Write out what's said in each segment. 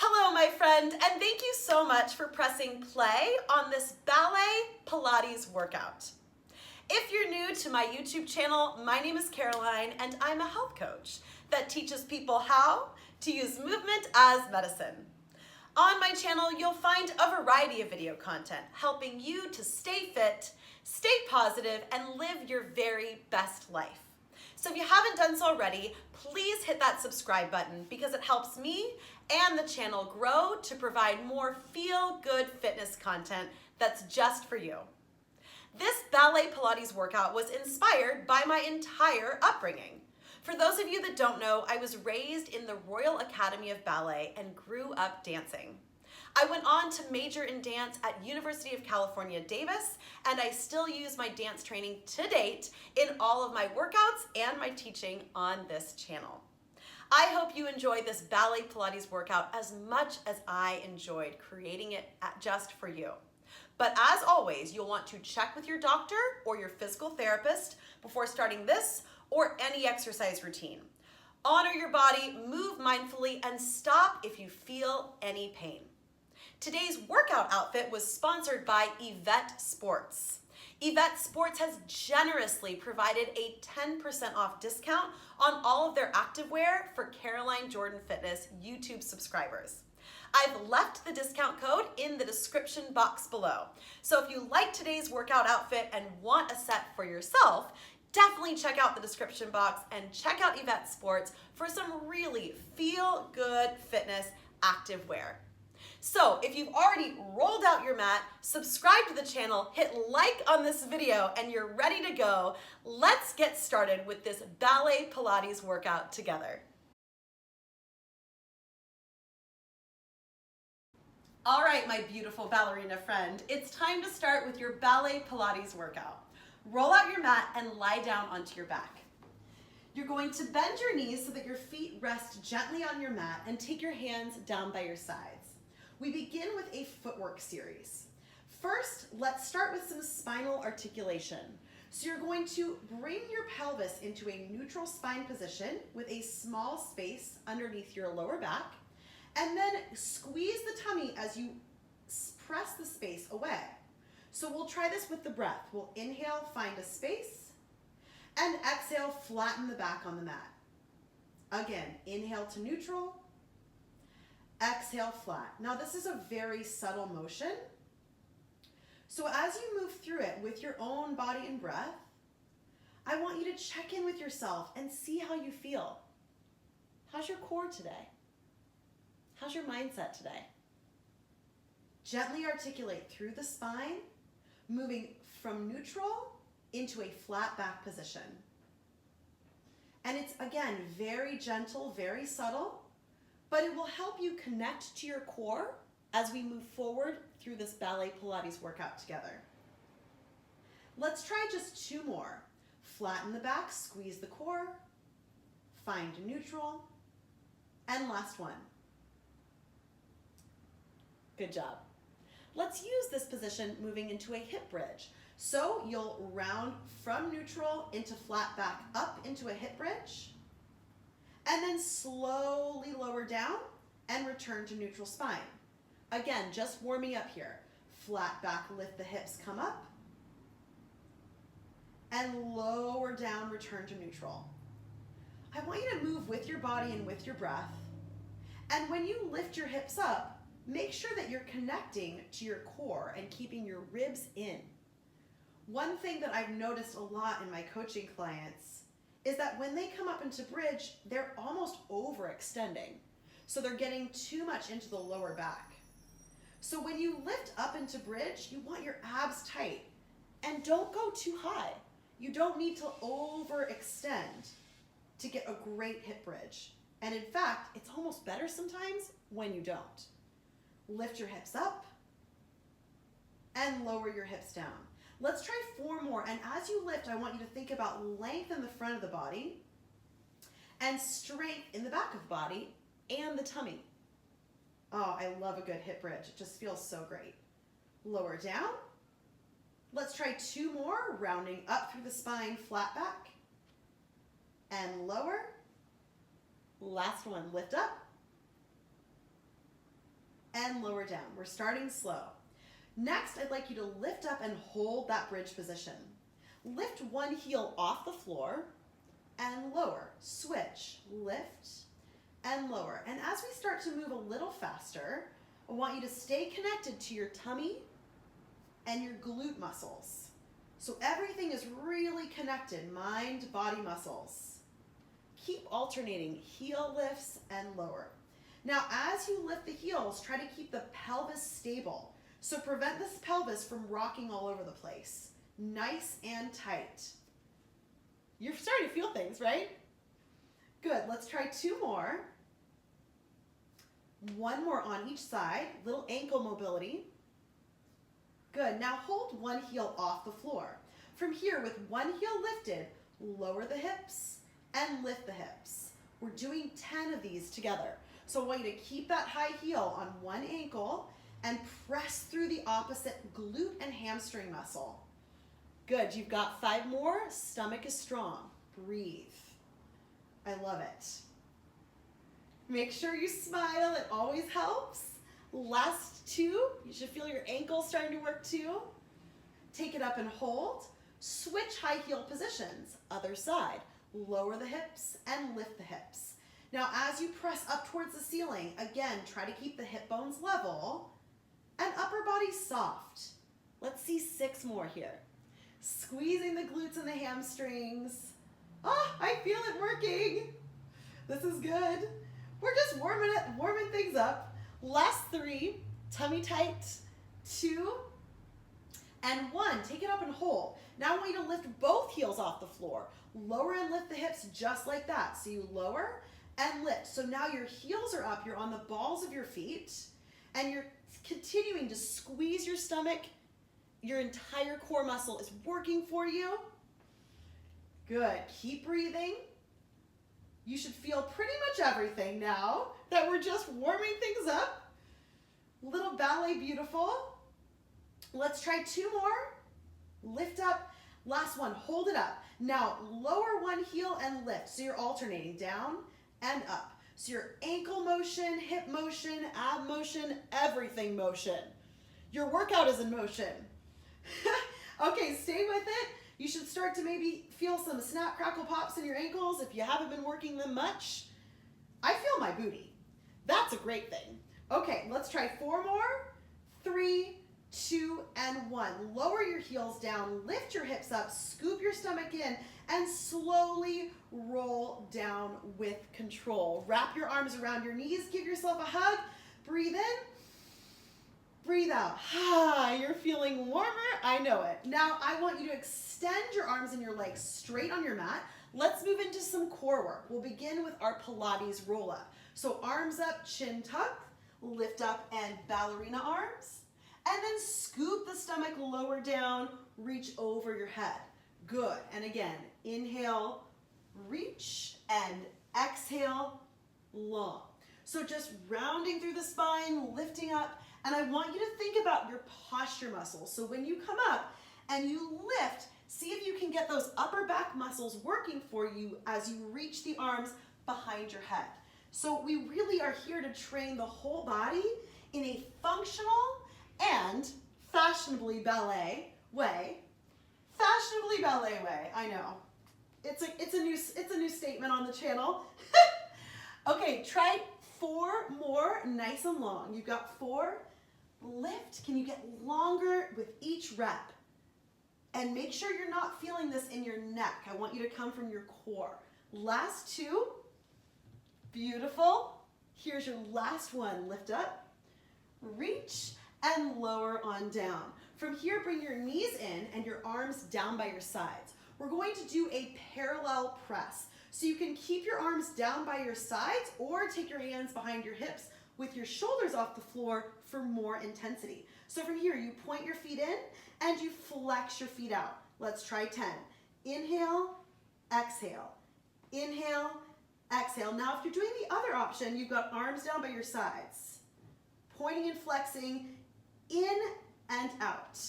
Hello, my friend, and thank you so much for pressing play on this Ballet Pilates workout. If you're new to my YouTube channel, my name is Caroline, and I'm a health coach that teaches people how to use movement as medicine. On my channel, you'll find a variety of video content helping you to stay fit, stay positive, and live your very best life. So if you haven't done so already, please hit that subscribe button because it helps me and the channel grow to provide more feel-good fitness content that's just for you. This Ballet Pilates workout was inspired by my entire upbringing. For those of you that don't know, I was raised in the Royal Academy of Ballet and grew up dancing. I went on to major in dance at University of California, Davis, and I still use my dance training to date in all of my workouts and my teaching on this channel. I hope you enjoy this Ballet Pilates workout as much as I enjoyed creating it just for you. But as always, you'll want to check with your doctor or your physical therapist before starting this or any exercise routine. Honor your body, move mindfully, and stop if you feel any pain. Today's workout outfit was sponsored by Yvette Sports. Yvette Sports has generously provided a 10% off discount on all of their activewear for Caroline Jordan Fitness YouTube subscribers. I've left the discount code in the description box below. So if you like today's workout outfit and want a set for yourself, definitely check out the description box and check out Yvette Sports for some really feel-good fitness activewear. So if you've already rolled out your mat, subscribe to the channel, hit like on this video, and you're ready to go, let's get started with this Ballet Pilates workout together. All right, my beautiful ballerina friend, it's time to start with your Ballet Pilates workout. Roll out your mat and lie down onto your back. You're going to bend your knees so that your feet rest gently on your mat and take your hands down by your sides. We begin with a footwork series. First, let's start with some spinal articulation. So you're going to bring your pelvis into a neutral spine position with a small space underneath your lower back, and then squeeze the tummy as you press the space away. So we'll try this with the breath. We'll inhale, find a space, and exhale, flatten the back on the mat. Again, inhale to neutral, exhale, flat. Now this is a very subtle motion. So as you move through it with your own body and breath, I want you to check in with yourself and see how you feel. How's your core today? How's your mindset today? Gently articulate through the spine, moving from neutral into a flat back position. And it's, again, very gentle, very subtle, but it will help you connect to your core as we move forward through this Ballet Pilates workout together. Let's try just two more. Flatten the back, squeeze the core, find neutral, and last one. Good job. Let's use this position moving into a hip bridge. So you'll round from neutral into flat back up into a hip bridge, and then slowly lower down and return to neutral spine. Again, just warming up here. Flat back, lift the hips, come up, and lower down, return to neutral. I want you to move with your body and with your breath. And when you lift your hips up, make sure that you're connecting to your core and keeping your ribs in. One thing that I've noticed a lot in my coaching clients is that when they come up into bridge, they're almost overextending. So they're getting too much into the lower back. So when you lift up into bridge, you want your abs tight. And don't go too high. You don't need to overextend to get a great hip bridge. And in fact, it's almost better sometimes when you don't. Lift your hips up and lower your hips down. Let's try four more, and as you lift, I want you to think about length in the front of the body and strength in the back of the body and the tummy. Oh, I love a good hip bridge. It just feels so great. Lower down. Let's try two more, rounding up through the spine, flat back, and lower. Last one, lift up and lower down. We're starting slow. Next, I'd like you to lift up and hold that bridge position. Lift one heel off the floor and lower. Switch, lift and lower. And as we start to move a little faster, I want you to stay connected to your tummy and your glute muscles. So everything is really connected, mind, body muscles. Keep alternating heel lifts and lower. Now, as you lift the heels, try to keep the pelvis stable. So prevent this pelvis from rocking all over the place. Nice and tight. You're starting to feel things, right? Good, let's try 2 more. 1 more on each side, little ankle mobility. Good, now hold one heel off the floor. From here, with one heel lifted, lower the hips and lift the hips. We're doing 10 of these together. So I want you to keep that high heel on one ankle and press through the opposite glute and hamstring muscle. Good, you've got 5 more, stomach is strong. Breathe. I love it. Make sure you smile, it always helps. Last 2, you should feel your ankles starting to work too. Take it up and hold. Switch high heel positions, other side. Lower the hips and lift the hips. Now as you press up towards the ceiling, again, try to keep the hip bones level and upper body soft. Let's see 6 more here. Squeezing the glutes and the hamstrings. Oh, I feel it working. This is good. We're just warming things up. Last 3, tummy tight, 2, and 1. Take it up and hold. Now I want you to lift both heels off the floor. Lower and lift the hips just like that. So you lower and lift. So now your heels are up, you're on the balls of your feet, and you're continuing to squeeze your stomach. Your entire core muscle is working for you. Good, keep breathing. You should feel pretty much everything now that we're just warming things up. Little ballet beautiful. Let's try 2 more. Lift up. Last one, hold it up. Now lower one heel and lift. So you're alternating down and up. So your ankle motion, hip motion, ab motion, everything motion. Your workout is in motion. Okay, stay with it. You should start to maybe feel some snap, crackle, pops in your ankles if you haven't been working them much. I feel my booty. That's a great thing. Okay, let's try 4 more. 3, 2, and 1. Lower your heels down, lift your hips up, scoop your stomach in, and slowly roll down with control. Wrap your arms around your knees, give yourself a hug, breathe in, breathe out. You're feeling warmer, I know it. Now I want you to extend your arms and your legs straight on your mat. Let's move into some core work. We'll begin with our Pilates roll up. So arms up, chin tuck, lift up and ballerina arms. And then scoop the stomach lower down, reach over your head. Good, and again, inhale, reach, and exhale, long. So just rounding through the spine, lifting up, and I want you to think about your posture muscles. So when you come up and you lift, see if you can get those upper back muscles working for you as you reach the arms behind your head. So we really are here to train the whole body in a functional and fashionably ballet way. Fashionably ballet way, I know. It's a new statement on the channel. Okay, try 4 more, nice and long. You've got 4. Lift. Can you get longer with each rep? And make sure you're not feeling this in your neck. I want you to come from your core. Last 2. Beautiful. Here's your last one. Lift up, reach, and lower on down. From here, bring your knees in and your arms down by your sides. We're going to do a parallel press. So you can keep your arms down by your sides or take your hands behind your hips with your shoulders off the floor for more intensity. So from here, you point your feet in and you flex your feet out. Let's try 10. Inhale, exhale. Inhale, exhale. Now, if you're doing the other option, you've got arms down by your sides. Pointing and flexing, in and out.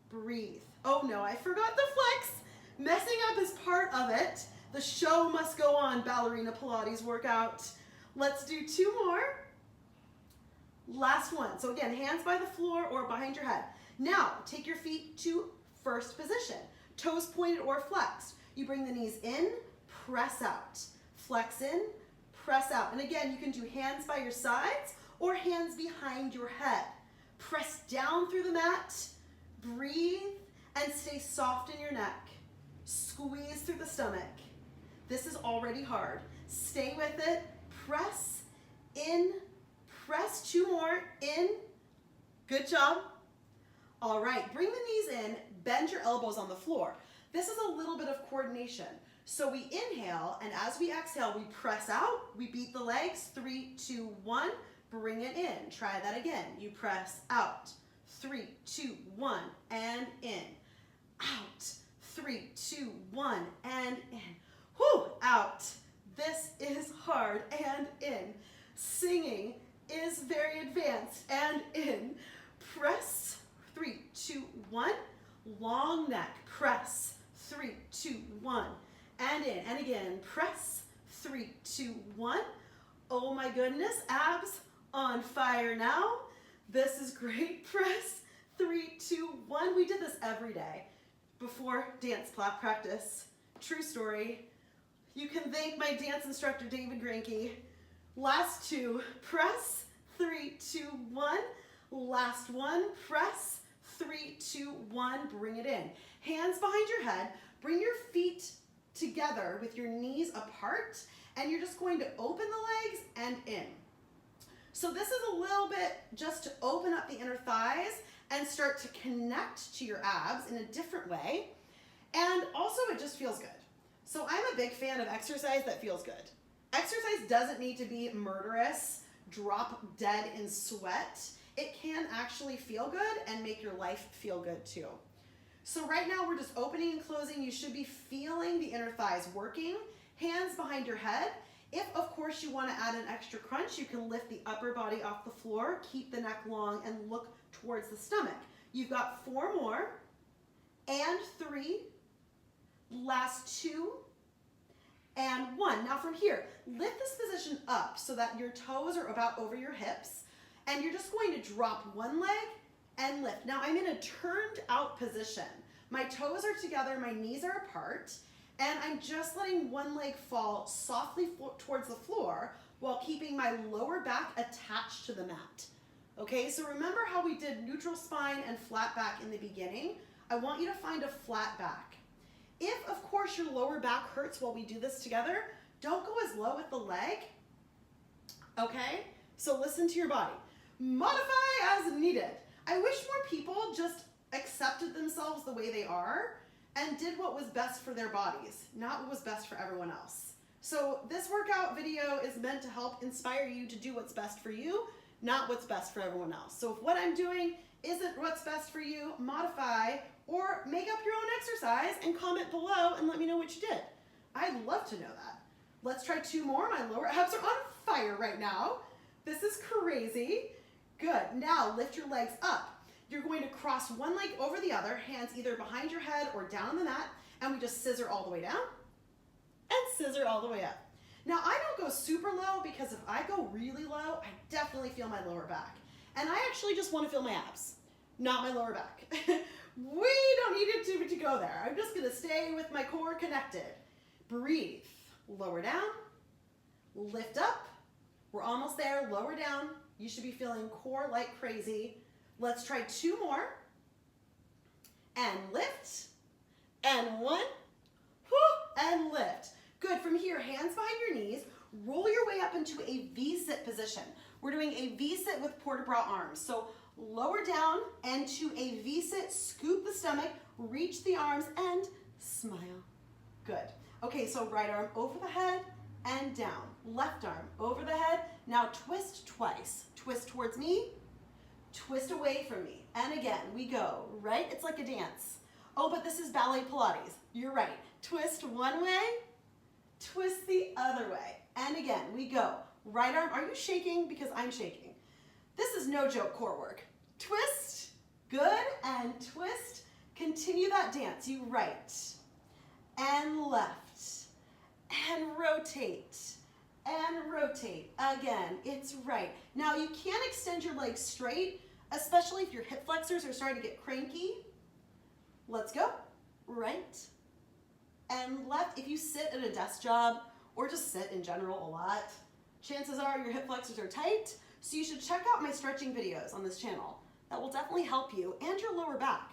Breathe. Oh no, I forgot the flex. Messing up is part of it. The show must go on, ballerina Pilates workout. Let's do 2 more. Last one. So again, hands by the floor or behind your head. Now, take your feet to first position. Toes pointed or flexed. You bring the knees in, press out. Flex in, press out. And again, you can do hands by your sides or hands behind your head. Press down through the mat, breathe, and stay soft in your neck. Squeeze through the stomach. This is already hard. Stay with it. Press in, press. 2 more, in. Good job. All right, bring the knees in, bend your elbows on the floor. This is a little bit of coordination. So we inhale, and as we exhale, we press out, we beat the legs, 3, 2, 1, bring it in. Try that again. You press out, 3, 2, 1, and in. Out, 3, 2, 1, and in. Whew, out. This is hard, and in. Singing is very advanced, and in. Press, 3, 2, 1, long neck, press, 3, 2, 1, and in. And again, press, 3, 2, 1. Oh my goodness, abs on fire now. This is great. Press, 3, 2, 1. We did this every day before dance practice. True story. You can thank my dance instructor, David Granke. Last 2, press, 3, 2, 1. Last one, press, 3, 2, 1, bring it in. Hands behind your head, bring your feet together with your knees apart, and you're just going to open the legs and in. So this is a little bit just to open up the inner thighs and start to connect to your abs in a different way. And also it just feels good. So I'm a big fan of exercise that feels good. Exercise doesn't need to be murderous, drop dead in sweat. It can actually feel good and make your life feel good too. So right now we're just opening and closing. You should be feeling the inner thighs working. Hands behind your head. If, of course, you want to add an extra crunch, you can lift the upper body off the floor, keep the neck long, and look towards the stomach. You've got 4 more, and 3, last 2, and 1. Now from here, lift this position up so that your toes are about over your hips, and you're just going to drop one leg and lift. Now I'm in a turned out position. My toes are together, my knees are apart, and I'm just letting one leg fall softly towards the floor while keeping my lower back attached to the mat. Okay, so remember how we did neutral spine and flat back in the beginning? I want you to find a flat back. If, of course, your lower back hurts while we do this together, don't go as low with the leg, okay? So listen to your body. Modify as needed. I wish more people just accepted themselves the way they are and did what was best for their bodies, not what was best for everyone else. So this workout video is meant to help inspire you to do what's best for you, not what's best for everyone else. So if what I'm doing isn't what's best for you, modify or make up your own exercise and comment below and let me know what you did. I'd love to know that. Let's try 2 more. My lower abs are on fire right now. This is crazy. Good. Now lift your legs up. You're going to cross one leg over the other, hands either behind your head or down on the mat, and we just scissor all the way down and scissor all the way up. Now I don't go super low because if I go really low, I definitely feel my lower back. And I actually just want to feel my abs, not my lower back. We don't need it to go there. I'm just going to stay with my core connected. Breathe. Lower down, lift up. We're almost there. Lower down. You should be feeling core like crazy. Let's try 2 more. And lift. And 1. Whew, and lift. Good. From here, hands behind your knees. Roll your way up into a V-sit position. We're doing a V-sit with port-a-bras arms. So lower down and to a V-sit, scoop the stomach, reach the arms, and smile. Good. Okay, so right arm over the head and down. Left arm over the head. Now twist twice. Twist towards me, twist away from me. And again, we go, right? It's like a dance. Oh, but this is Ballet Pilates. You're right. Twist one way, twist the other way. And again, we go. Right arm, are you shaking? Because I'm shaking. This is no joke core work. Twist, good, and twist. Continue that dance. You right, and left, and rotate, and rotate. Again, it's right. Now you can extend your legs straight, especially if your hip flexors are starting to get cranky. Let's go. Right and left. If you sit at a desk job or just sit in general a lot, chances are your hip flexors are tight, so you should check out my stretching videos on this channel. That will definitely help you and your lower back.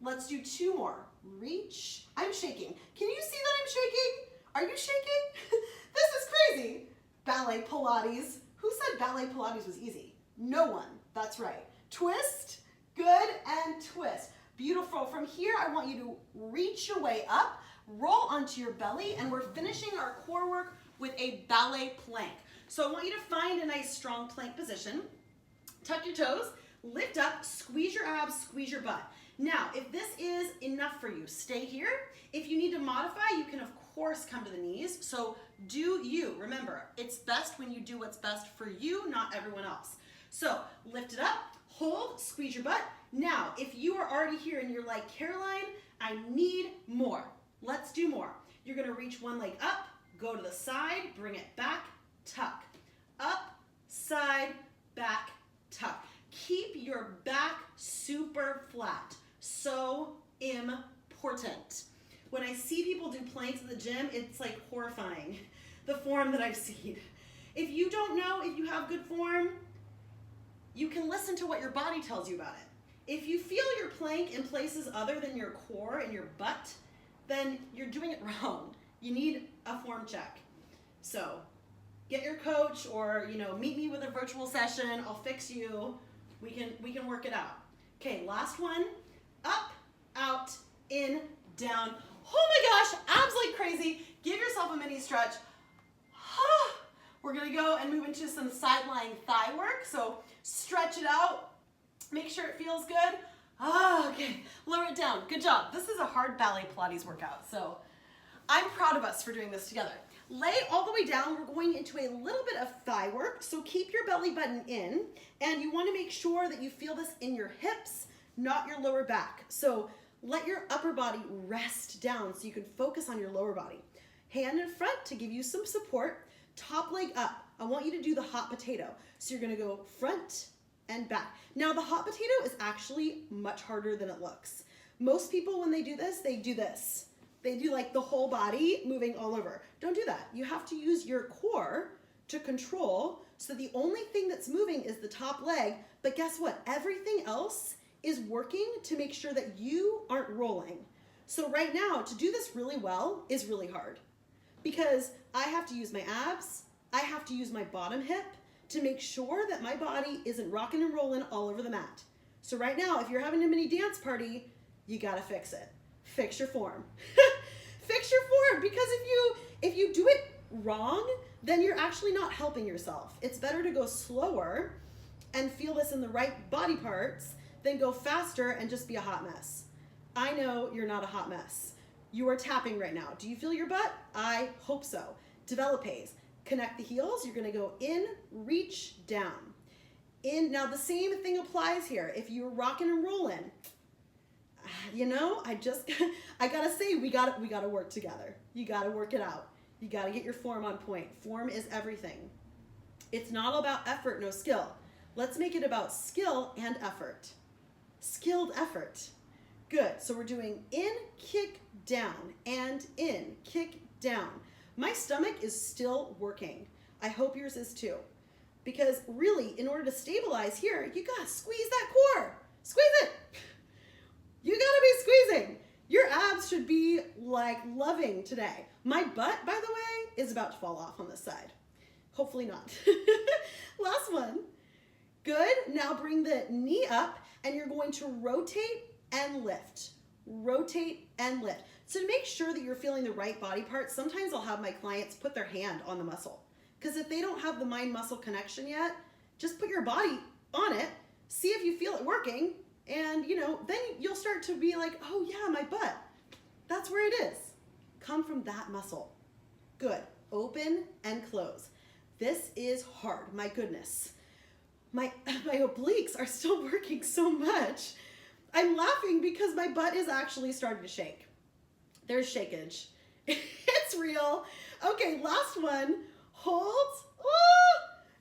Let's do 2 more. Reach. I'm shaking. Can you see that I'm shaking? Are you shaking? This is crazy. Ballet Pilates. Who said Ballet Pilates was easy? No one. That's right. Twist. Good. And twist. Beautiful. From here, I want you to reach your way up, roll onto your belly, and we're finishing our core work with a ballet plank. So I want you to find a nice strong plank position. Tuck your toes, lift up, squeeze your abs, squeeze your butt. Now, if this is enough for you, stay here. If you need to modify, you can of course come to the knees. So do you. Remember, it's best when you do what's best for you, not everyone else. So lift it up, hold, squeeze your butt. Now, if you are already here and you're like, Caroline, I need more. Let's do more. You're gonna reach one leg up, go to the side, bring it back, tuck. Up, side, back, tuck. Keep your back super flat. So important. When I see people do planks at the gym, it's like horrifying, the form that I've seen. If you don't know if you have good form, you can listen to what your body tells you about it. If you feel your plank in places other than your core and your butt, then you're doing it wrong. You need a form check. So get your coach or, meet me with a virtual session. I'll fix you. We can work it out. Okay, last one. Up, out, in, down. Oh my gosh, abs like crazy. Give yourself a mini stretch. We're gonna go and move into some side lying thigh work. So stretch it out. Make sure it feels good. Okay, lower it down. Good job. This is a hard Ballet Pilates workout, so I'm proud of us for doing this together. Lay all the way down. We're going into a little bit of thigh work, so keep your belly button in, and you want to make sure that you feel this in your hips, not your lower back. So let your upper body rest down so you can focus on your lower body. Hand in front to give you some support. Top leg up. I want you to do the hot potato. So you're going to go front and back. Now the hot potato is actually much harder than it looks. Most people, when they do this, they do this. They do like the whole body moving all over. Don't do that. You have to use your core to control, so the only thing that's moving is the top leg, but guess what? Everything else is working to make sure that you aren't rolling. So right now, to do this really well is really hard because I have to use my abs, I have to use my bottom hip to make sure that my body isn't rocking and rolling all over the mat. So right now, if you're having a mini dance party, you gotta fix it. Fix your form. Fix your form, because if you do it wrong, then you're actually not helping yourself. It's better to go slower and feel this in the right body parts than go faster and just be a hot mess. I know you're not a hot mess. You are tapping right now. Do you feel your butt? I hope so. Developes. Connect the heels. You're gonna go in, reach down. In. Now the same thing applies here. If you're rocking and rolling, I gotta say, we gotta work together. You gotta work it out. You gotta get your form on point. Form is everything. It's not all about effort, no skill. Let's make it about skill and effort. Skilled effort. Good. So we're doing in, kick, down, and in, kick, down. My stomach is still working. I hope yours is too. Because really, in order to stabilize here, you gotta squeeze that core. Squeeze it. You gotta be squeezing. Your abs should be like loving today. My butt, by the way, is about to fall off on this side. Hopefully not. Last one. Good. Now bring the knee up and you're going to rotate and lift. Rotate and lift. So to make sure that you're feeling the right body parts, sometimes I'll have my clients put their hand on the muscle. Because if they don't have the mind-muscle connection yet, just put your body on it, see if you feel it working, and then you'll start to be like, oh yeah, my butt. That's where it is. Come from that muscle. Good. Open and close. This is hard, my goodness. My obliques are still working so much. I'm laughing because my butt is actually starting to shake. There's shakeage. It's real. Okay, last one. hold,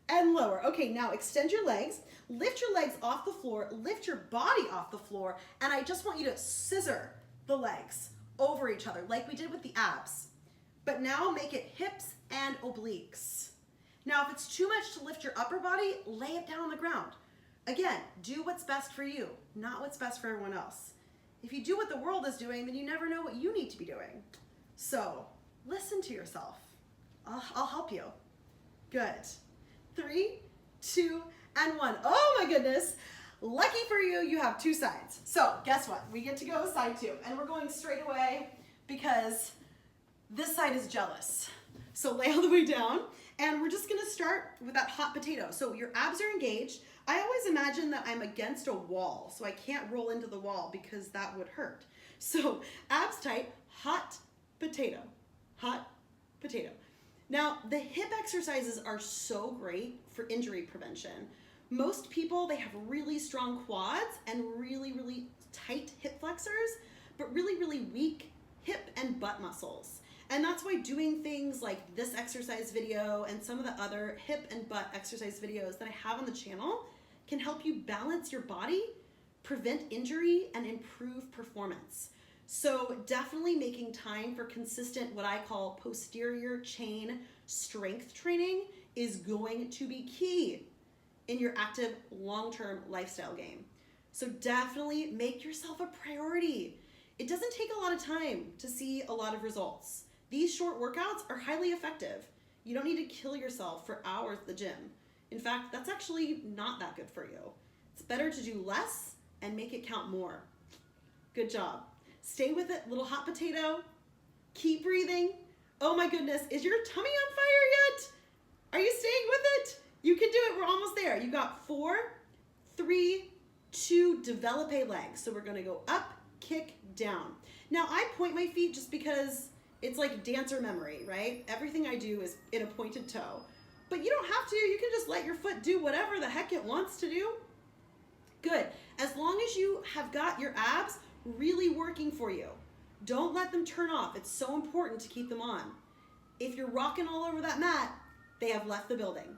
and lower. Okay, now extend your legs, lift your legs off the floor, lift your body off the floor, and I just want you to scissor the legs over each other like we did with the abs. But now make it hips and obliques. Now, if it's too much to lift your upper body, lay it down on the ground. Again, do what's best for you, not what's best for everyone else. If you do what the world is doing, then you never know what you need to be doing. So, listen to yourself. I'll help you. Good. 3, 2, and 1. Oh my goodness. Lucky for you, you have 2 sides. So, guess what? We get to go side 2, and we're going straight away because this side is jealous. So lay all the way down, and we're just gonna start with that hot potato. So your abs are engaged. I always imagine that I'm against a wall, so I can't roll into the wall because that would hurt. So abs tight, hot potato, hot potato. Now, the hip exercises are so great for injury prevention. Most people, they have really strong quads and really, really tight hip flexors, but really, really weak hip and butt muscles. And that's why doing things like this exercise video and some of the other hip and butt exercise videos that I have on the channel can help you balance your body, prevent injury, and improve performance. So definitely making time for consistent, what I call posterior chain strength training is going to be key in your active long-term lifestyle game. So definitely make yourself a priority. It doesn't take a lot of time to see a lot of results. These short workouts are highly effective. You don't need to kill yourself for hours at the gym. In fact, that's actually not that good for you. It's better to do less and make it count more. Good job. Stay with it, little hot potato. Keep breathing. Oh my goodness, is your tummy on fire yet? Are you staying with it? You can do it, we're almost there. You got 4, 3, 2, développé legs. So we're gonna go up, kick, down. Now I point my feet just because it's like dancer memory, right? Everything I do is in a pointed toe. But you don't have to, you can just let your foot do whatever the heck it wants to do. Good, as long as you have got your abs really working for you. Don't let them turn off, it's so important to keep them on. If you're rocking all over that mat, they have left the building.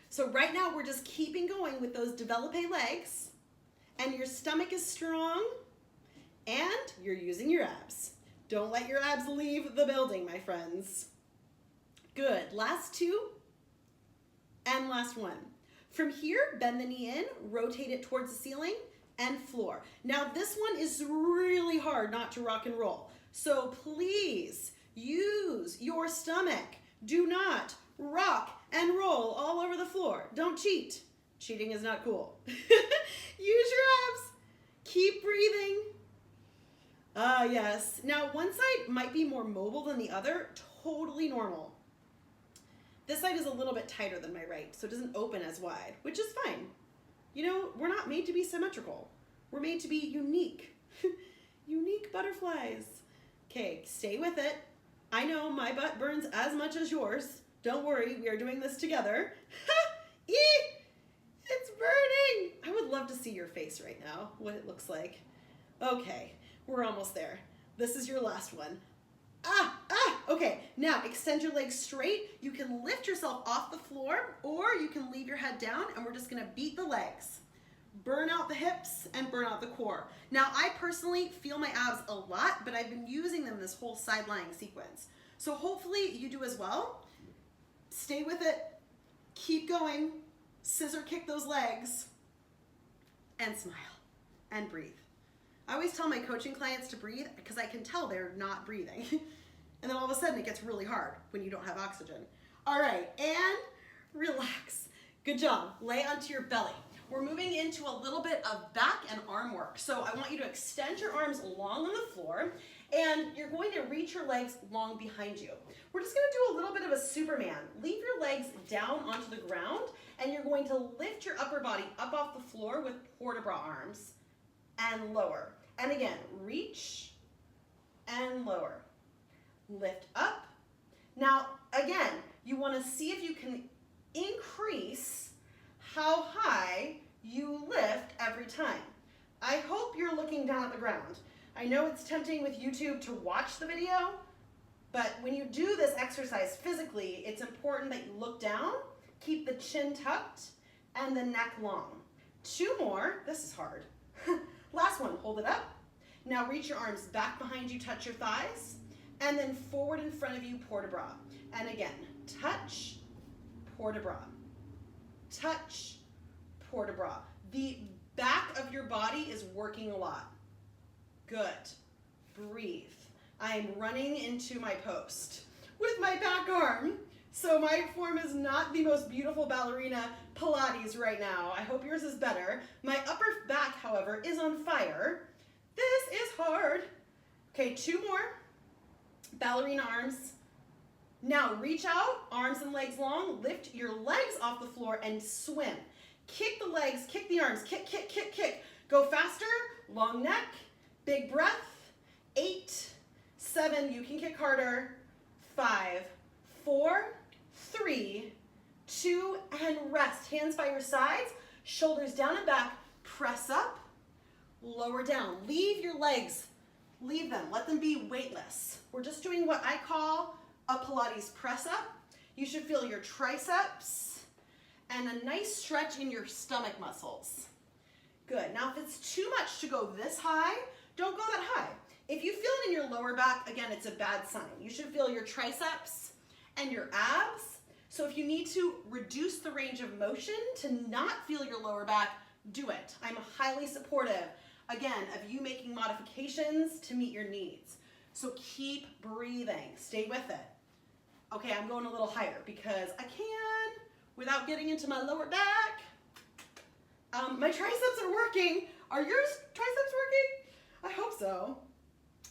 So right now we're just keeping going with those développé legs, and your stomach is strong, and you're using your abs. Don't let your abs leave the building, my friends. Good, last 2, and last 1. From here, bend the knee in, rotate it towards the ceiling, and floor. Now this one is really hard not to rock and roll. So please use your stomach. Do not rock and roll all over the floor. Don't cheat. Cheating is not cool. Use your abs. Keep breathing. Ah, yes. Now, one side might be more mobile than the other. Totally normal. This side is a little bit tighter than my right, so it doesn't open as wide, which is fine. You know, we're not made to be symmetrical. We're made to be unique. Unique butterflies. Okay, stay with it. I know my butt burns as much as yours. Don't worry, we are doing this together. It's burning. I would love to see your face right now, what it looks like. Okay, we're almost there. This is your last one. Okay, now extend your legs straight. You can lift yourself off the floor, or you can leave your head down, and we're just gonna beat the legs. Burn out the hips and burn out the core. Now, I personally feel my abs a lot, but I've been using them this whole side lying sequence. So hopefully you do as well. Stay with it, keep going, scissor kick those legs, and smile, and breathe. I always tell my coaching clients to breathe because I can tell they're not breathing. And then all of a sudden it gets really hard when you don't have oxygen. All right, and relax. Good job, lay onto your belly. We're moving into a little bit of back and arm work. So I want you to extend your arms long on the floor, and you're going to reach your legs long behind you. We're just gonna do a little bit of a Superman. Leave your legs down onto the ground, and you're going to lift your upper body up off the floor with port de bras arms, and lower. And again, reach and lower. Lift up. Now, again, you wanna see if you can increase how high you lift every time. I hope you're looking down at the ground. I know it's tempting with YouTube to watch the video, But when you do this exercise physically, it's important that you look down, keep the chin tucked, and the neck long. 2 more, this is hard. Last one, hold it up. Now reach your arms back behind you, touch your thighs, and then forward in front of you, port de bras. And again, touch, port de bras. Touch, port de bras. The back of your body is working a lot. Good. Breathe. I am running into my post with my back arm. So my form is not the most beautiful ballerina Pilates right now. I hope yours is better. My upper back, however, is on fire. This is hard. Okay, 2 more. Ballerina arms. Now reach out, arms and legs long, lift your legs off the floor and swim. Kick the legs, kick the arms, kick, kick, kick, kick. Go faster, long neck, big breath. 8, 7, you can kick harder. 5, 4, 3, 2, and rest. Hands by your sides, shoulders down and back, press up, lower down. Leave your legs, leave them, let them be weightless. We're just doing what I call a Pilates press up. You should feel your triceps and a nice stretch in your stomach muscles. Good, now if it's too much to go this high, don't go that high. If you feel it in your lower back, again, it's a bad sign. You should feel your triceps and your abs. So if you need to reduce the range of motion to not feel your lower back, do it. I'm highly supportive, again, of you making modifications to meet your needs. So keep breathing, stay with it. Okay, I'm going a little higher because I can without getting into my lower back. My triceps are working. Are yours triceps working? I hope so.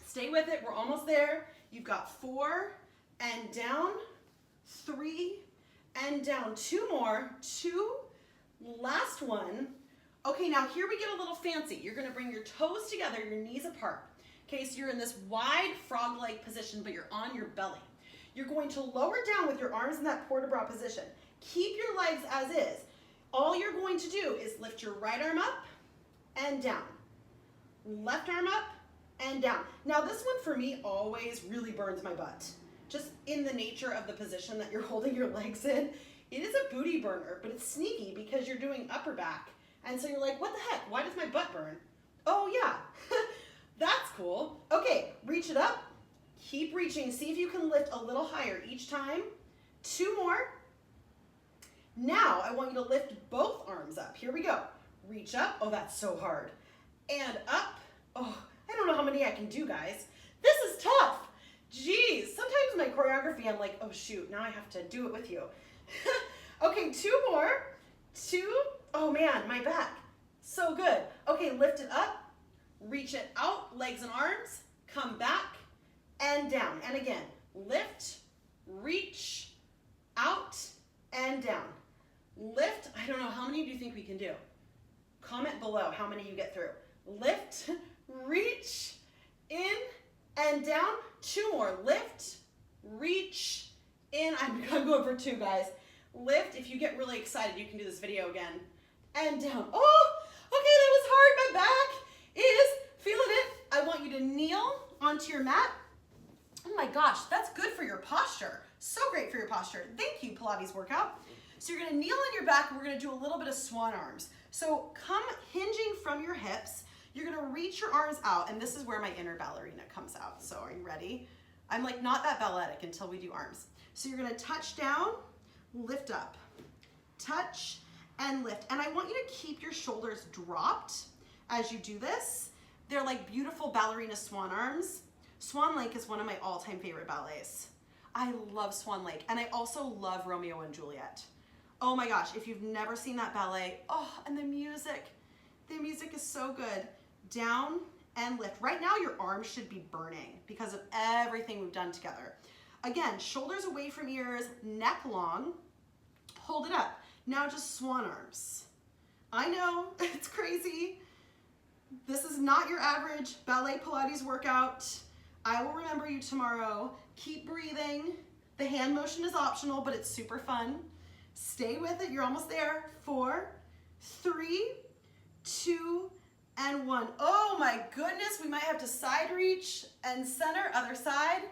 Stay with it, we're almost there. You've got 4 and down, 3 and down. 2 more, 2, last one. Okay, now here we get a little fancy. You're gonna bring your toes together, your knees apart. Okay, so you're in this wide frog-leg position, but you're on your belly. You're going to lower down with your arms in that port de bras position. Keep your legs as is. All you're going to do is lift your right arm up and down. Left arm up and down. Now this one for me always really burns my butt. Just in the nature of the position that you're holding your legs in, it is a booty burner, but it's sneaky because you're doing upper back. And so you're like, what the heck? Why does my butt burn? Oh yeah, that's cool. Okay, reach it up. Keep reaching. See if you can lift a little higher each time. 2 more. Now I want you to lift both arms up. Here we go. Reach up. Oh, that's so hard. And up. Oh, I don't know how many I can do, guys. This is tough. Jeez, sometimes my choreography, I'm like, oh shoot, now I have to do it with you. Okay, 2 more. 2. Oh man, my back. So good. Okay, lift it up. Reach it out, legs and arms. Come back and down. And again, lift, reach, out, and down. Lift, I don't know, how many do you think we can do? Comment below how many you get through. Lift, reach, in, and down. 2 more. Lift, reach, in. I'm going for 2, guys. Lift. If you get really excited, you can do this video again. And down. Oh, okay, that was hard. My back is feeling it. I want you to kneel onto your mat. Oh my gosh, that's good for your posture. So great for your posture. Thank you, Pilates workout. So you're gonna kneel on your back and we're gonna do a little bit of swan arms. So come hinging from your hips. You're gonna reach your arms out, and this is where my inner ballerina comes out. So are you ready? I'm like not that balletic until we do arms. So you're gonna touch down, lift up, touch and lift. And I want you to keep your shoulders dropped as you do this. They're like beautiful ballerina swan arms. Swan Lake is one of my all-time favorite ballets. I love Swan Lake, and I also love Romeo and Juliet. Oh my gosh, if you've never seen that ballet, oh, and the music is so good. Down and lift. Right now your arms should be burning because of everything we've done together. Again, shoulders away from ears, neck long, hold it up. Now just swan arms. I know, it's crazy. This is not your average Ballet Pilates workout. I will remember you tomorrow. Keep breathing. The hand motion is optional, but it's super fun. Stay with it, you're almost there. 4, 3, 2, and 1. Oh my goodness, we might have to side reach and center, other side.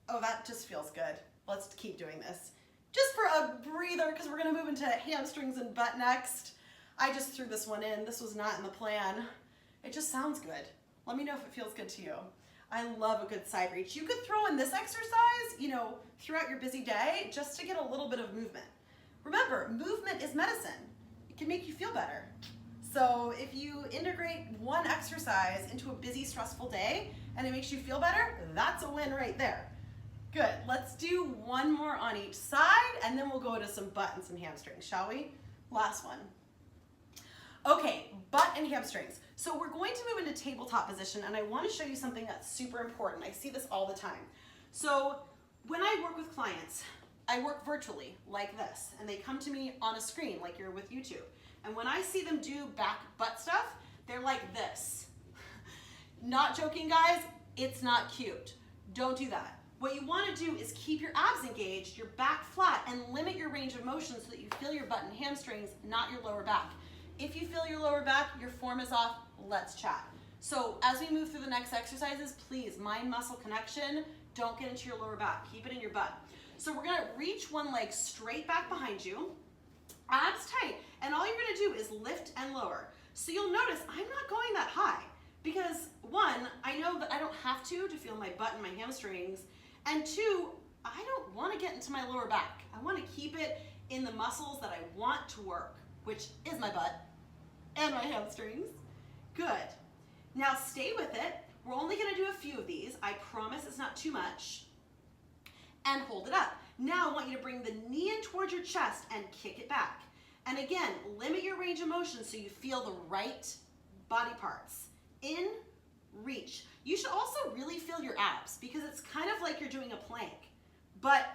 Oh, that just feels good. Let's keep doing this. Just for a breather, because we're gonna move into hamstrings and butt next. I just threw this one in. This was not in the plan. It just sounds good. Let me know if it feels good to you. I love a good side reach. You could throw in this exercise, you know, throughout your busy day just to get a little bit of movement. Remember, movement is medicine. It can make you feel better. So if you integrate one exercise into a busy, stressful day and it makes you feel better, that's a win right there. Good, let's do one more on each side and then we'll go to some butt and some hamstrings, shall we? Last one. Okay, butt and hamstrings. So we're going to move into tabletop position and I want to show you something that's super important. I see this all the time. So when I work with clients, I work virtually like this and they come to me on a screen like you're with YouTube. And when I see them do back butt stuff, they're like this. Not joking, guys, it's not cute. Don't do that. What you want to do is keep your abs engaged, your back flat, and limit your range of motion so that you feel your butt and hamstrings, not your lower back. If you feel your lower back, your form is off, let's chat. So as we move through the next exercises, please, mind-muscle connection, don't get into your lower back, keep it in your butt. So we're gonna reach one leg straight back behind you, abs tight, and all you're gonna do is lift and lower. So you'll notice I'm not going that high because one, I know that I don't have to feel my butt and my hamstrings, and two, I don't wanna get into my lower back. I wanna keep it in the muscles that I want to work, which is my butt and my hamstrings. Good. Now stay with it. We're only gonna do a few of these. I promise it's not too much. And hold it up. Now I want you to bring the knee in towards your chest and kick it back. And again, limit your range of motion so you feel the right body parts. In, reach. You should also really feel your abs because it's kind of like you're doing a plank, but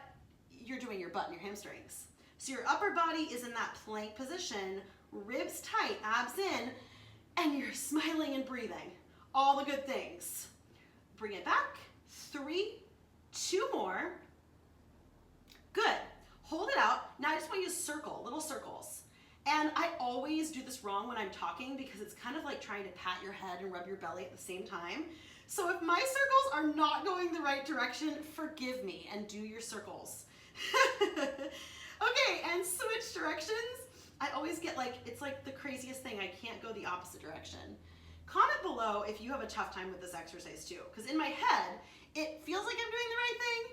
you're doing your butt and your hamstrings. So your upper body is in that plank position, ribs tight, abs in, and you're smiling and breathing. All the good things. Bring it back. 3, 2 more. Good. Hold it out. Now I just want you to circle, little circles. And I always do this wrong when I'm talking because it's kind of like trying to pat your head and rub your belly at the same time. So if my circles are not going the right direction, forgive me and do your circles. Okay, and switch directions. I always get like, it's like the craziest thing. I can't go the opposite direction. Comment below if you have a tough time with this exercise too, because in my head, it feels like I'm doing the right thing,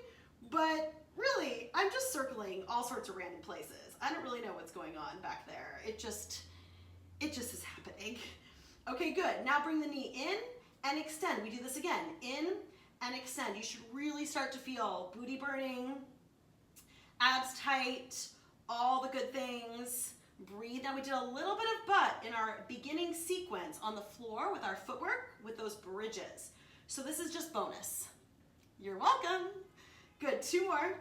but really, I'm just circling all sorts of random places. I don't really know what's going on back there. It just is happening. Okay, good. Now bring the knee in and extend. We do this again. In and extend. You should really start to feel booty burning, abs tight, all the good things. Breathe. Now we did a little bit of butt in our beginning sequence on the floor with our footwork with those bridges. So this is just bonus. You're welcome. Good, 2 more.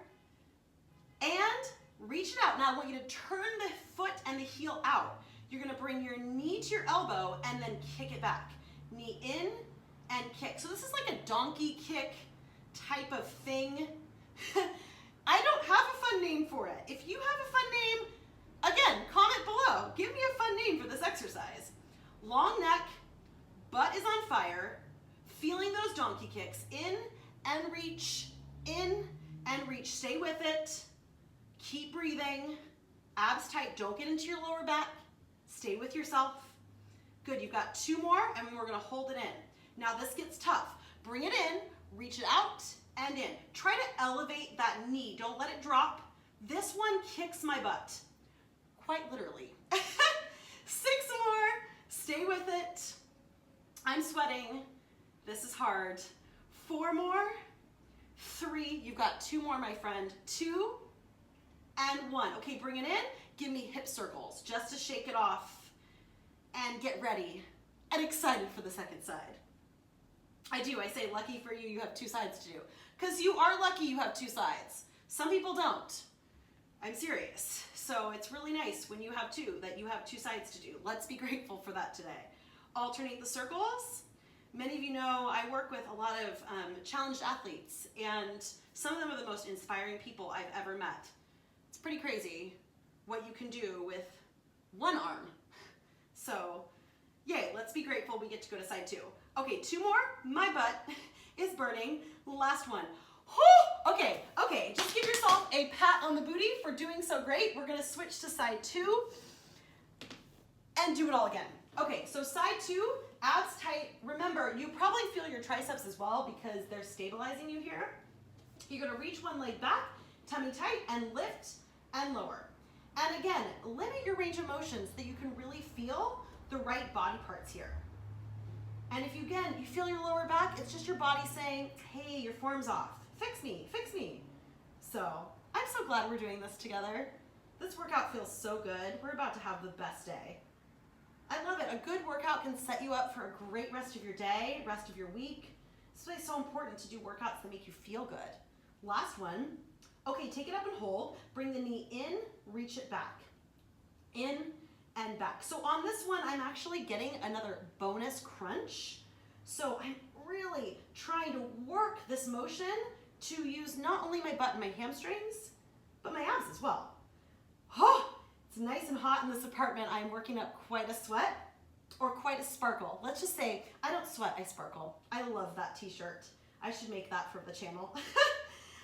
And reach it out. Now I want you to turn the foot and the heel out. You're gonna bring your knee to your elbow and then kick it back. Knee in and kick. So this is like a donkey kick type of thing. I don't have a fun name for it. If you have a fun name, again, comment below. Give me a fun name for this exercise. Long neck, butt is on fire, feeling those donkey kicks. In and reach, in and reach. Stay with it. Keep breathing. Abs tight. Don't get into your lower back. Stay with yourself. Good, you've got 2 more and we're gonna hold it in. Now this gets tough. Bring it in, reach it out and in. Try to elevate that knee. Don't let it drop. This one kicks my butt. Quite literally. 6 more. Stay with it. I'm sweating. This is hard. 4 more. 3. You've got 2 more, my friend. 2 and 1. Okay, bring it in. Give me hip circles just to shake it off and get ready and excited for the second side. I do. I say lucky for you, you have 2 sides to do. Because you are lucky you have 2 sides. Some people don't. I'm serious. So it's really nice when you have 2, that you have 2 sides to do. Let's be grateful for that today. Alternate the circles. Many of you know I work with a lot of challenged athletes, and some of them are the most inspiring people I've ever met. It's pretty crazy what you can do with 1 arm. So yay, let's be grateful we get to go to side 2. Okay, 2 more. My butt is burning. Last one. Whew! Okay, just give yourself a pat on the booty for doing so great. We're gonna switch to side 2 and do it all again. Okay, so side 2, abs tight. Remember, you probably feel your triceps as well because they're stabilizing you here. You're gonna reach one leg back, tummy tight, and lift and lower. And again, limit your range of motion so that you can really feel the right body parts here. And if you, again, you feel your lower back, it's just your body saying, hey, your form's off. Fix me, fix me. So I'm so glad we're doing this together. This workout feels so good. We're about to have the best day. I love it. A good workout can set you up for a great rest of your day, rest of your week. That's why it's so important to do workouts that make you feel good. Last one. Okay, take it up and hold. Bring the knee in, reach it back. In and back. So on this one, I'm actually getting another bonus crunch. So I'm really trying to work this motion to use not only my butt and my hamstrings, but my abs as well. Oh, it's nice and hot in this apartment. I'm working up quite a sweat or quite a sparkle. Let's just say I don't sweat, I sparkle. I love that t-shirt. I should make that for the channel.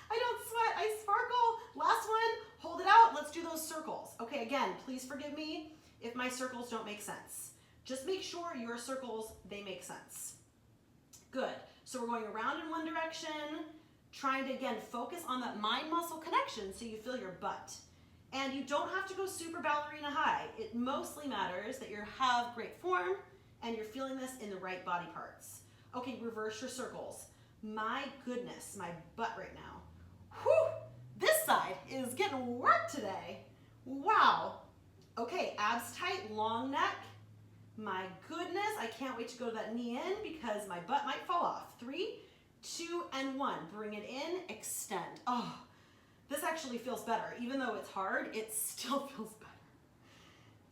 I don't sweat, I sparkle. Last one, hold it out. Let's do those circles. Okay, again, please forgive me if my circles don't make sense. Just make sure your circles, they make sense. Good. So we're going around in one direction, trying to, again, focus on that mind-muscle connection so you feel your butt. And you don't have to go super ballerina high. It mostly matters that you have great form and you're feeling this in the right body parts. Okay, reverse your circles. My goodness, my butt right now. Whew, this side is getting work today. Wow. Okay, abs tight, long neck. My goodness, I can't wait to go to that knee in because my butt might fall off. 3, 2, and 1. Bring it in, extend. Oh, this actually feels better. Even though it's hard, it still feels better.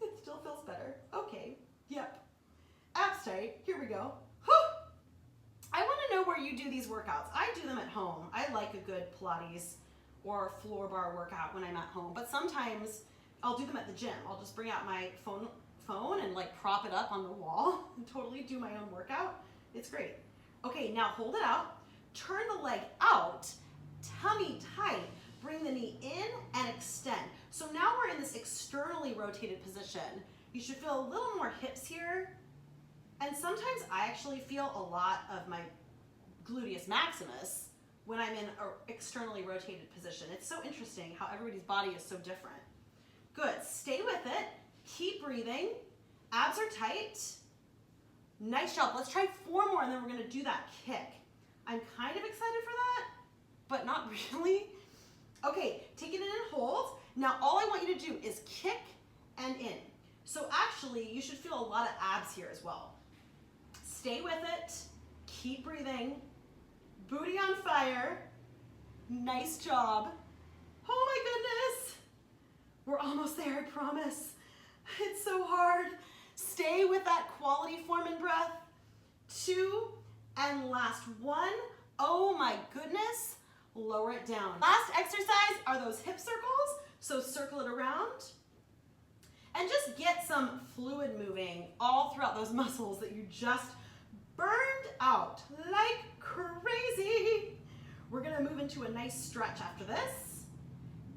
It still feels better. Okay, yep. Abs tight, here we go. Whew. I want to know where you do these workouts. I do them at home. I like a good Pilates or floor bar workout when I'm at home, but sometimes I'll do them at the gym. I'll just bring out my phone and like prop it up on the wall and totally do my own workout. It's great. Okay, now hold it out. Turn the leg out, tummy tight. Bring the knee in and extend. So now we're in this externally rotated position. You should feel a little more hips here. And sometimes I actually feel a lot of my gluteus maximus when I'm in an externally rotated position. It's so interesting how everybody's body is so different. Good, stay with it. Keep breathing. Abs are tight. Nice job. Let's try 4 more and then we're gonna do that kick. I'm kind of excited for that, but not really. Okay, take it in and hold. Now all I want you to do is kick and in. So actually, you should feel a lot of abs here as well. Stay with it, keep breathing. Booty on fire. Nice job. Oh my goodness. We're almost there, I promise. It's so hard. Stay with that quality form and breath. 2, and last 1. Oh my goodness. Lower it down. Last exercise are those hip circles. So circle it around. And just get some fluid moving all throughout those muscles that you just burned out like crazy. We're gonna move into a nice stretch after this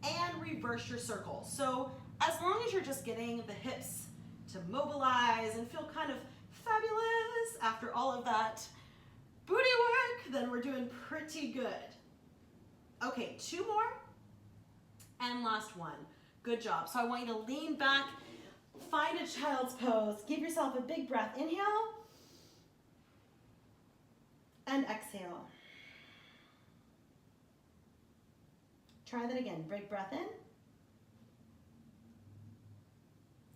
and reverse your circle. So as long as you're just getting the hips to mobilize and feel kind of fabulous after all of that booty work, then we're doing pretty good. Okay, 2 more and last 1. Good job. So I want you to lean back, find a child's pose, give yourself a big breath. Inhale and exhale. Try that again. Big breath in.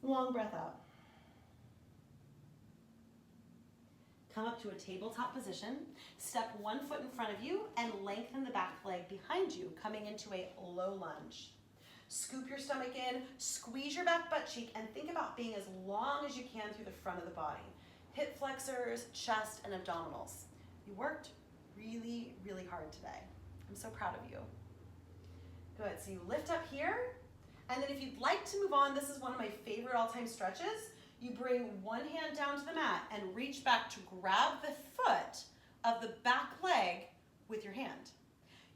Long breath out. Come up to a tabletop position. Step 1 foot in front of you and lengthen the back leg behind you, coming into a low lunge. Scoop your stomach in, squeeze your back butt cheek, and think about being as long as you can through the front of the body. Hip flexors, chest, and abdominals. You worked really, really hard today. I'm so proud of you. Good, so you lift up here, and then if you'd like to move on, this is one of my favorite all-time stretches. You bring one hand down to the mat and reach back to grab the foot of the back leg with your hand.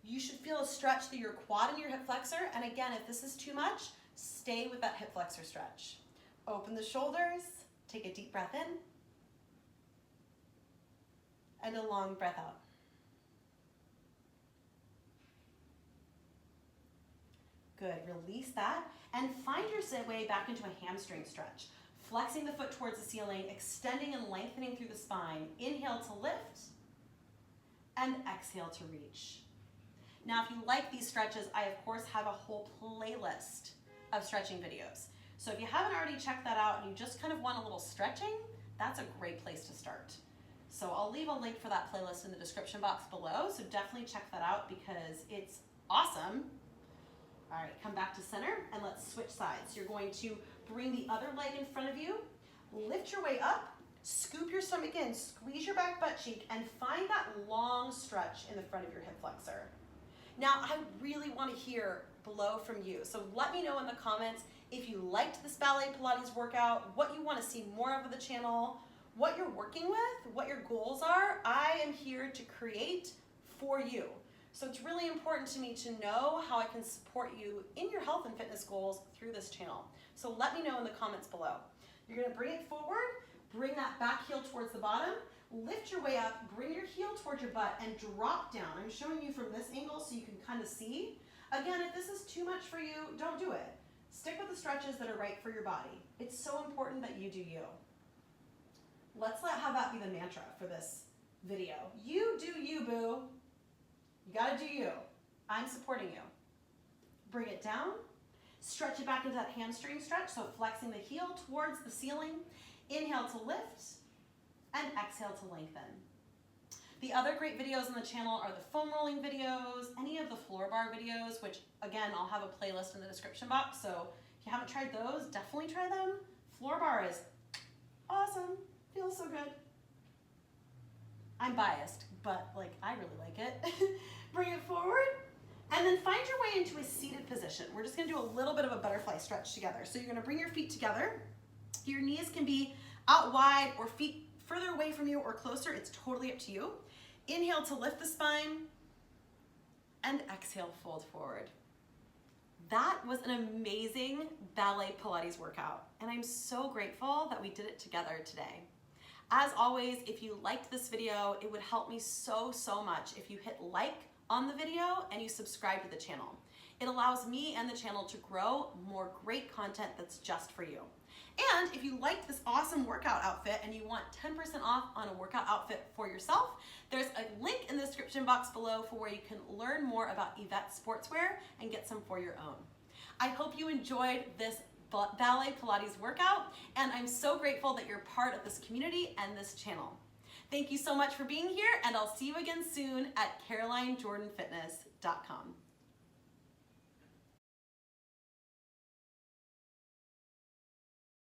You should feel a stretch through your quad and your hip flexor. And again, if this is too much, stay with that hip flexor stretch. Open the shoulders, take a deep breath in, and a long breath out. Good, release that, and find your way back into a hamstring stretch. Flexing the foot towards the ceiling, extending and lengthening through the spine. Inhale to lift, and exhale to reach. Now, if you like these stretches, I of course have a whole playlist of stretching videos. So if you haven't already checked that out and you just kind of want a little stretching, that's a great place to start. So I'll leave a link for that playlist in the description box below, so definitely check that out because it's awesome. All right, come back to center and let's switch sides. You're going to bring the other leg in front of you, lift your way up, scoop your stomach in, squeeze your back butt cheek, and find that long stretch in the front of your hip flexor. Now, I really want to hear below from you, so let me know in the comments if you liked this Ballet Pilates workout, what you want to see more of the channel, what you're working with, what your goals are. I am here to create for you. So it's really important to me to know how I can support you in your health and fitness goals through this channel. So let me know in the comments below. You're going to bring it forward, bring that back heel towards the bottom, lift your way up, bring your heel towards your butt, and drop down. I'm showing you from this angle so you can kind of see. Again, if this is too much for you, don't do it. Stick with the stretches that are right for your body. It's so important that you do you. Let's have that be the mantra for this video. You do you, boo. You gotta do you. I'm supporting you. Bring it down. Stretch it back into that hamstring stretch, so flexing the heel towards the ceiling. Inhale to lift, and exhale to lengthen. The other great videos on the channel are the foam rolling videos, any of the floor bar videos, which again, I'll have a playlist in the description box, so if you haven't tried those, definitely try them. Floor bar is awesome, feels so good. I'm biased, but like I really like it. Bring it forward, and then find your way into a seated position. We're just gonna do a little bit of a butterfly stretch together. So you're gonna bring your feet together. Your knees can be out wide or feet further away from you or closer, it's totally up to you. Inhale to lift the spine, and exhale, fold forward. That was an amazing Ballet Pilates workout, and I'm so grateful that we did it together today. As always, if you liked this video, it would help me so much if you hit like on the video and you subscribe to the channel. It allows me and the channel to grow more great content that's just for you. And if you liked this awesome workout outfit and you want 10% off on a workout outfit for yourself, there's a link in the description box below for where you can learn more about Yvette Sportswear and get some for your own. I hope you enjoyed this Ballet Pilates workout, and I'm so grateful that you're part of this community and this channel. Thank you so much for being here, and I'll see you again soon at carolinejordanfitness.com.